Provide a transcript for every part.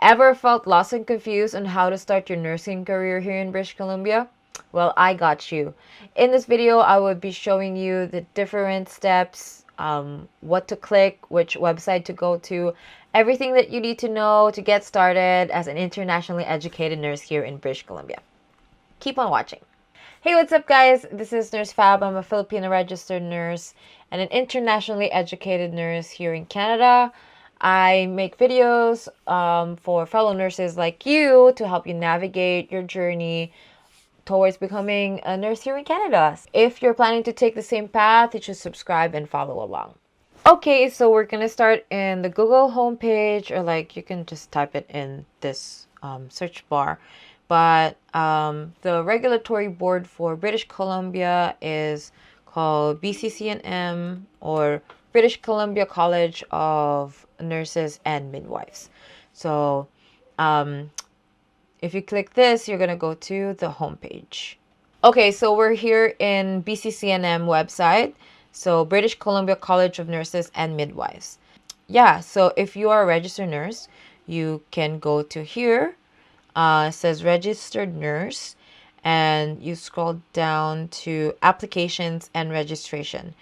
Ever felt lost and confused on how to start your nursing career here in British Columbia? Well, I got you. In this video, I will be showing you the different steps, what to click, which website to go to, everything that you need to know to get started as an internationally educated nurse here in British Columbia. Keep on watching. Hey, what's up, guys? This is Nurse Fabb. I'm a Filipino registered nurse and an internationally educated nurse here in Canada. I make videos for fellow nurses like you to help you navigate your journey towards becoming a nurse here in Canada. If you're planning to take the same path, you should subscribe and follow along. Okay, so we're gonna start in the Google homepage, or like you can just type it in this search bar. But the regulatory board for British Columbia is called BCCNM, or British Columbia College of Nurses and Midwives. So if you click this, you're gonna go to the homepage. Okay, so we're here in BCCNM website. So British Columbia College of Nurses and Midwives. Yeah, so if you are a registered nurse, you can go to here. It says registered nurse, and you scroll down to applications and registration.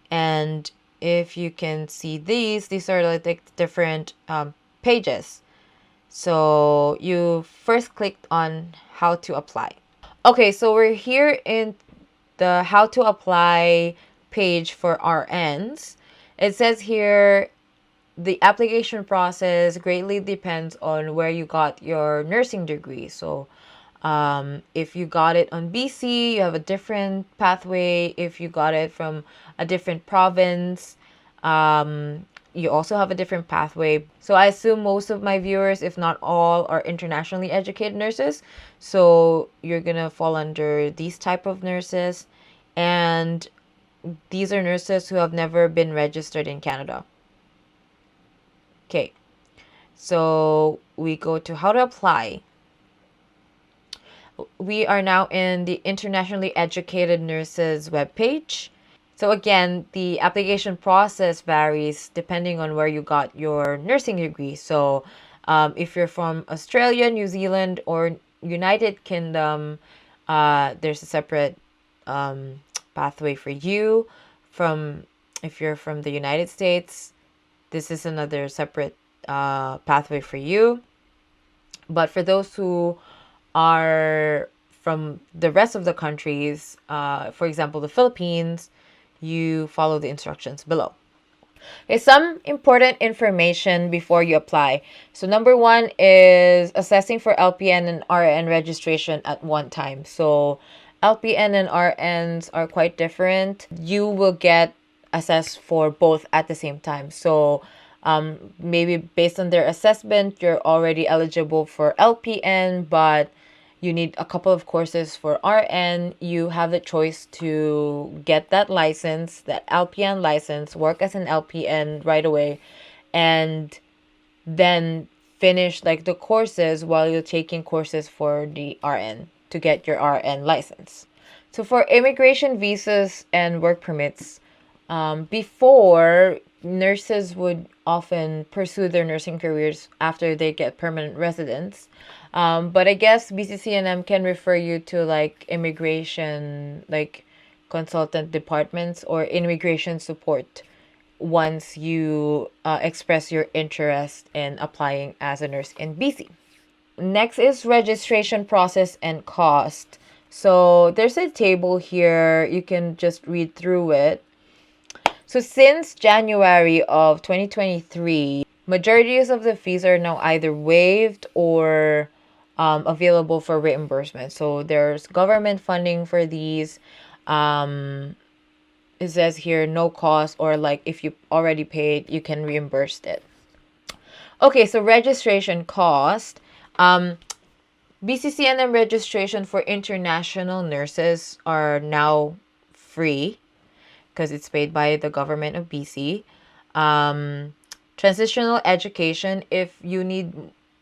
And if you can see these are like different pages. So you first clicked on how to apply. Okay, so we're here in the how to apply page for RNs. It says here the application process greatly depends on where you got your nursing degree. So if you got it on BC, you have a different pathway. If you got it from a different province, you also have a different pathway. So I assume most of my viewers, if not all, are internationally educated nurses. So you're gonna fall under these type of nurses. And these are nurses who have never been registered in Canada. Okay, so we go to how to apply. We are now in the Internationally Educated Nurses webpage. So again, the application process varies depending on where you got your nursing degree. So if you're from Australia, New Zealand, or United Kingdom, there's a separate pathway for you. If you're from the United States, this is another separate pathway for you. But for those who are from the rest of the countries, for example, the Philippines, you follow the instructions below. Okay, some important information before you apply. So number one is assessing for LPN and RN registration at one time. So LPN and RNs are quite different. You will get assessed for both at the same time. So maybe based on their assessment, you're already eligible for LPN, but you need a couple of courses for RN. You have the choice to get that license, that LPN license, work as an LPN right away, and then finish like the courses while you're taking courses for the RN to get your RN license. So for immigration visas and work permits, before, nurses would often pursue their nursing careers after they get permanent residence. But I guess BCCNM can refer you to like immigration, like consultant departments or immigration support once you express your interest in applying as a nurse in BC. Next is registration process and cost. So there's a table here. You can just read through it. So since January of 2023, majorities of the fees are now either waived or available for reimbursement. So there's government funding for these. It says here no cost, or like if you already paid, you can reimburse it. Okay, so registration cost. BCCNM registration for international nurses are now free because it's paid by the government of BC. Transitional education, if you need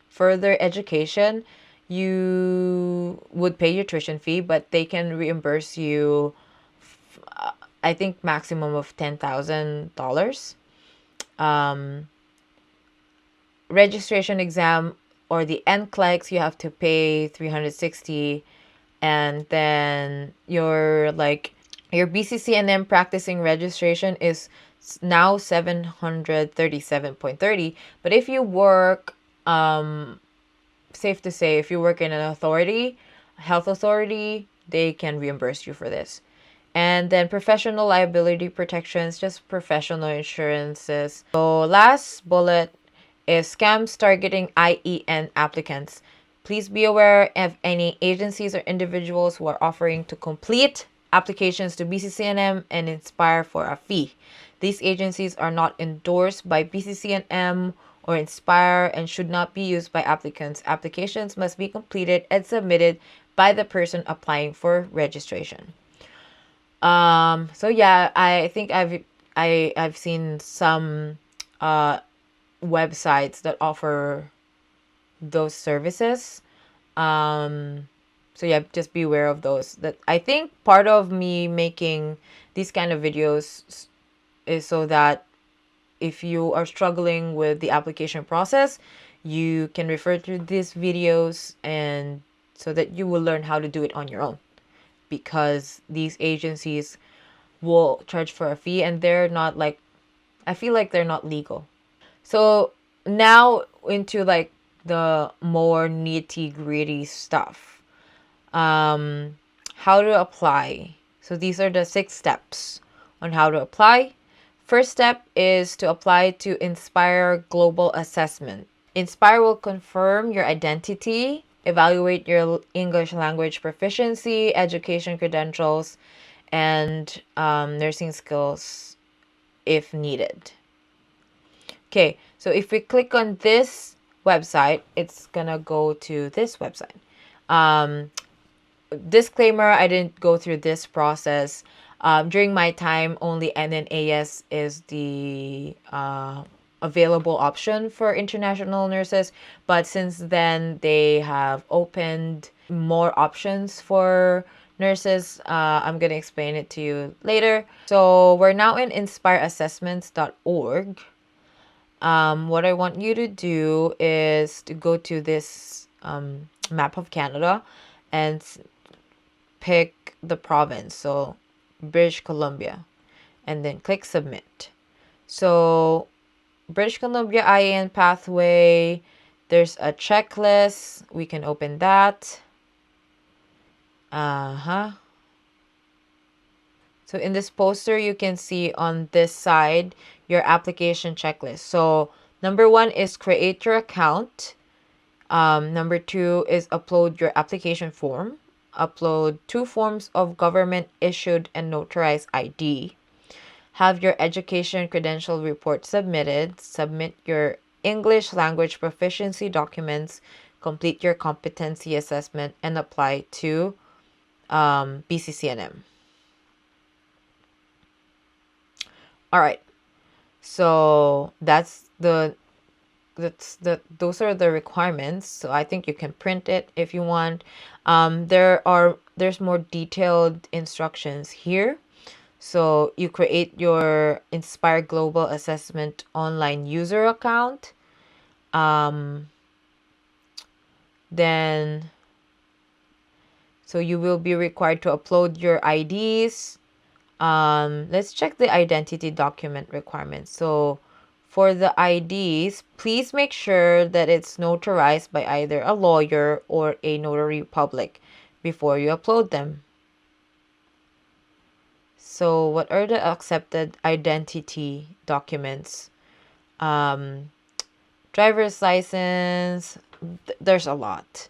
further education, you would pay your tuition fee, but they can reimburse you, I think, maximum of $10,000. Registration exam, or the NCLEX, you have to pay 360, and then your BCCNM practicing registration is now 737.30. But if you work, safe to say, if you work in an authority, health authority, they can reimburse you for this. And then professional liability protections, just professional insurances. So last bullet is scams targeting IEN applicants. Please be aware of any agencies or individuals who are offering to complete applications to BCCNM and Inspire for a fee. These agencies are not endorsed by BCCNM or Inspire and should not be used by applicants. Applications must be completed and submitted by the person applying for registration. So yeah, I think I've seen some websites that offer those services. So yeah, just be aware of those. That I think part of me making these kind of videos is so that if you are struggling with the application process, you can refer to these videos, and so that you will learn how to do it on your own, because these agencies will charge for a fee, and they're not like, I feel like they're not legal. So now into like the more nitty gritty stuff. How to apply. So these are the 6 steps on how to apply. First step is to apply to Inspire Global Assessment. Inspire will confirm your identity, evaluate your English language proficiency, education credentials, and nursing skills if needed. Okay, so if we click on this website, it's gonna go to this website. Disclaimer, I didn't go through this process. During my time, only NNAS is the available option for international nurses. But since then, they have opened more options for nurses. I'm going to explain it to you later. So we're now in inspireassessments.org. What I want you to do is to go to this map of Canada and pick the province, so British Columbia, and then click submit. So British Columbia IAN pathway, there's a checklist. We can open that. So in this poster, you can see on this side your application checklist. So number 1 is create your account. Number 2 is upload your application form. Upload 2 forms of government issued and notarized ID. Have your education credential report submitted. Submit your English language proficiency documents. Complete your competency assessment and apply to BCCNM. All right. So those are the requirements. So I think you can print it if you want. There's more detailed instructions here. So you create your Inspire Global Assessment online user account. Then so you will be required to upload your IDs. Let's check the identity document requirements. So for the IDs, please make sure that it's notarized by either a lawyer or a notary public before you upload them. So what are the accepted identity documents? Driver's license, there's a lot.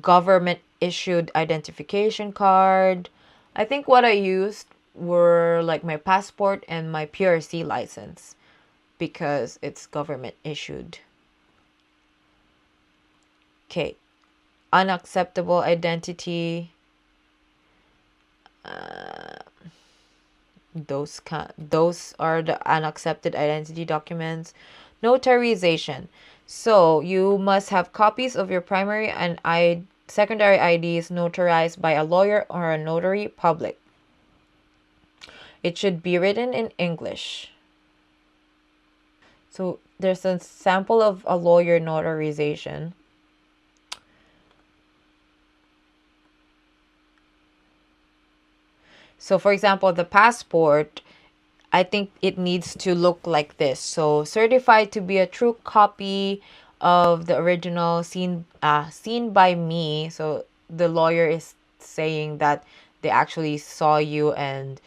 Government issued identification card. I think what I used were like my passport and my PRC license, because it's government issued. Okay, unacceptable identity. Those are the unaccepted identity documents. Notarization. So you must have copies of your primary and secondary IDs notarized by a lawyer or a notary public. It should be written in English. So there's a sample of a lawyer notarization. So for example, the passport, I think it needs to look like this. So certified to be a true copy of the original seen by me. So the lawyer is saying that they actually saw you, and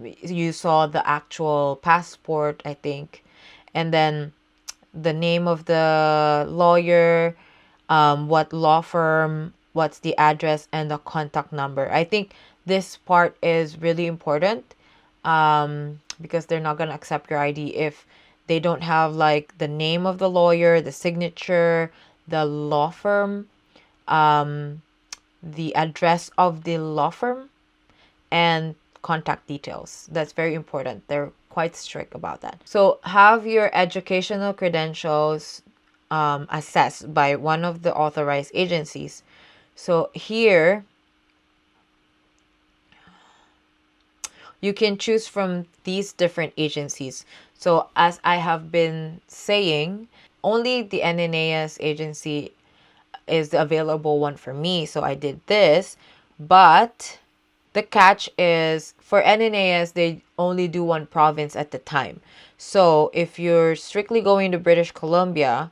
you saw the actual passport, I think. And then the name of the lawyer, what law firm, what's the address, and the contact number. I think this part is really important, because they're not going to accept your ID if they don't have like the name of the lawyer, the signature, the law firm, um, the address of the law firm, and contact details. That's very important. They're quite strict about that. So have your educational credentials assessed by one of the authorized agencies. So here you can choose from these different agencies. So as I have been saying, only the NNAS agency is the available one for me. So I did this, but the catch is for NNAS, they only do one province at the time. So if you're strictly going to British Columbia,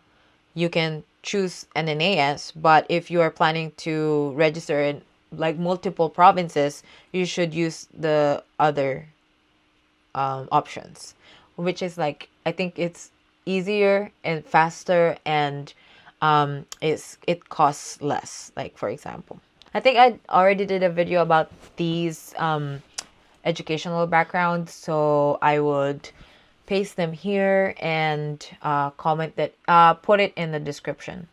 you can choose NNAS. But if you are planning to register in like multiple provinces, you should use the other options, which is like, I think it's easier and faster, and it costs less. Like for example, I think I already did a video about these educational backgrounds, so I would paste them here and comment that, put it in the description.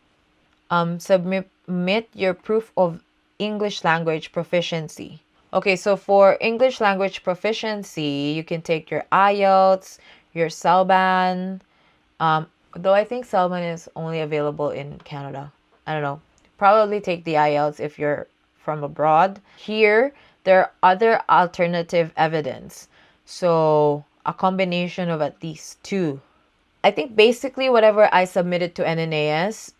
Submit your proof of English language proficiency. Okay, so for English language proficiency, you can take your IELTS, your CELBAN. Though I think CELBAN is only available in Canada. I don't know. Probably take the IELTS if you're from abroad. Here, there are other alternative evidence. So a combination of at least two. I think basically whatever I submitted to NNAS,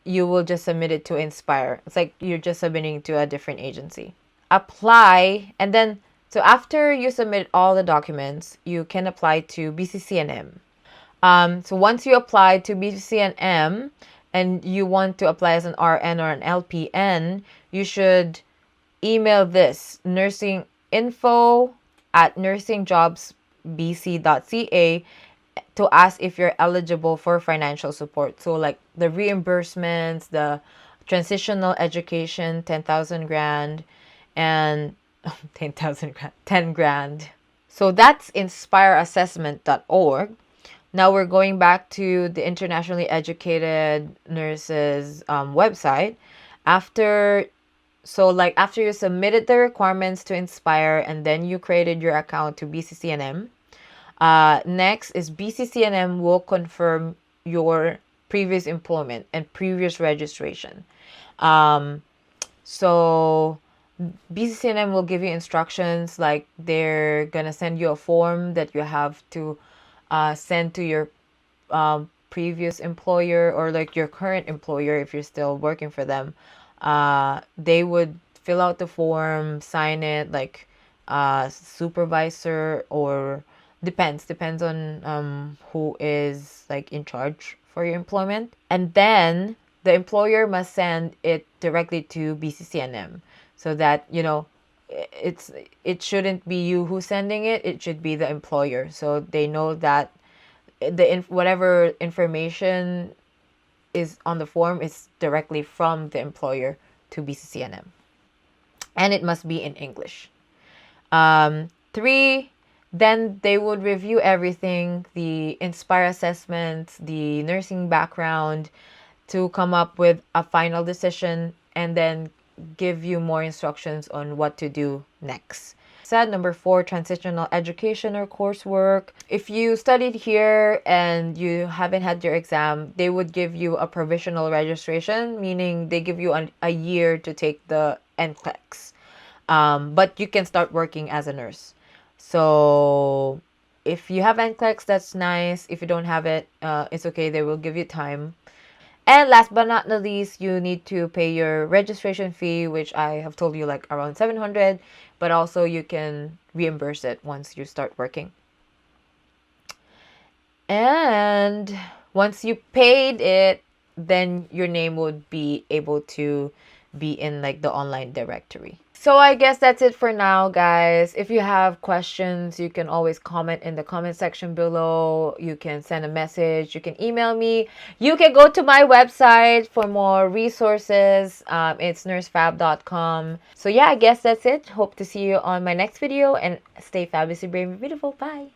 you will just submit it to Inspire. It's like you're just submitting to a different agency. Apply, and then so after you submit all the documents, you can apply to BCCNM. So once you apply to BCCNM and you want to apply as an RN or an LPN, you should email this nursinginfo@nursingjobsbc.ca to ask if you're eligible for financial support. So like the reimbursements, the transitional education, 10,000 grand, and 10,000 grand, 10 grand. So that's inspireassessment.org. Now we're going back to the Internationally Educated Nurses website. After you submitted the requirements to Inspire and then you created your account to BCCNM, next is BCCNM will confirm your previous employment and previous registration. So BCCNM will give you instructions, like they're gonna send you a form that you have to send to your previous employer, or like your current employer if you're still working for them. They would fill out the form, sign it, like supervisor, or depends on who is like in charge for your employment. And then the employer must send it directly to BCCNM, so that it shouldn't be you who's sending it. It should be the employer, so they know that whatever information is on the form is directly from the employer to BCCNM, and it must be in English. 3, then they would review everything, the Inspire assessments, the nursing background, to come up with a final decision and then give you more instructions on what to do next. Number 4, transitional education or coursework. If you studied here and you haven't had your exam, they would give you a provisional registration, meaning they give you a year to take the NCLEX. But you can start working as a nurse. So If you have NCLEX, that's nice. If you don't have it, it's okay. They will give you time. And last but not the least, you need to pay your registration fee, which I have told you like around 700, but also you can reimburse it once you start working. And once you paid it, then your name would be able to be in like the online directory. So I guess that's it for now, guys. If you have questions, you can always comment in the comment section below. You can send a message. You can email me. You can go to my website for more resources. It's nursefabb.com. So yeah, I guess that's it. Hope to see you on my next video, and stay fabulously brave and beautiful. Bye.